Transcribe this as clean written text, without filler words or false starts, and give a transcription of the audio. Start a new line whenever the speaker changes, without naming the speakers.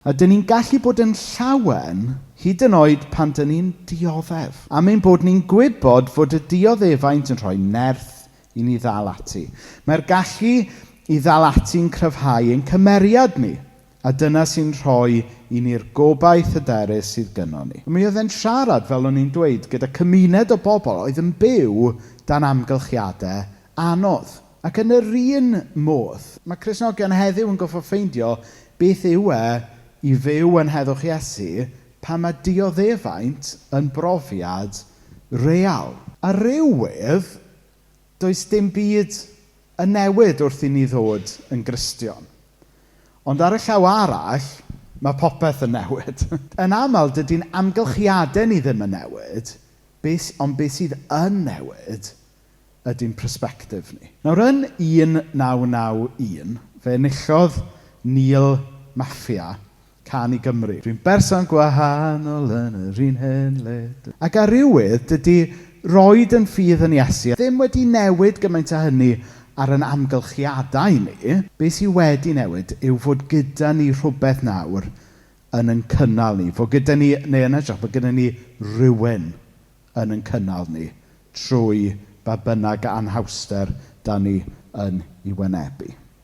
A dyn ni'n gallu bod yn llawen hyd yn oed pan dyn ni'n dioddef. A mae'n bod ni'n gwybod fod y dioddefaint yn rhoi nerth i ni ddal ati. Mae'r gallu i ddal ati'n cryfhau ein cymeriad ni. A dyna sy'n rhoi i ni'r gobaith hyderus sydd gynnon ni. Mi oedd e'n siarad, fel o'n i'n dweud, gyda cymuned o bobl oedd yn byw dan amgylchiadau anodd. Ac yn yr un modd, mae Cristnogion heddiw yn goffo ffeindio beth yw i fyw yn heddwch Iesu pan mae dioddefaint yn brofiad real. A rywydd, does dim byd yn newid wrth i ni ddod yn Gristion. Ond ar y llaw arall, mae popeth yn newid. Yn aml, dydy'n amgylchiadau ni ddim yn newid, ond beth sydd yn newid ydy'n persbectif ni. Nawr yn 1991, fe enillodd Neil Maffia Can i Gymru. Rwy'n berson gwahanol yn yr un hen le. Ac ar rywydd, dydy roed yn ffydd yn Iesu ddim wedi newid gymaint â hynny ar yn amgylchiadau ni. Be sydd wedi newid yw fod gyda ni rhywbeth nawr yn ein cynnal ni. Fod gyda ni, neu yn edrych, bod gyda ni rywun yn ein cynnal ni trwy ba bynnag anhawster da ni yn ei wynebu.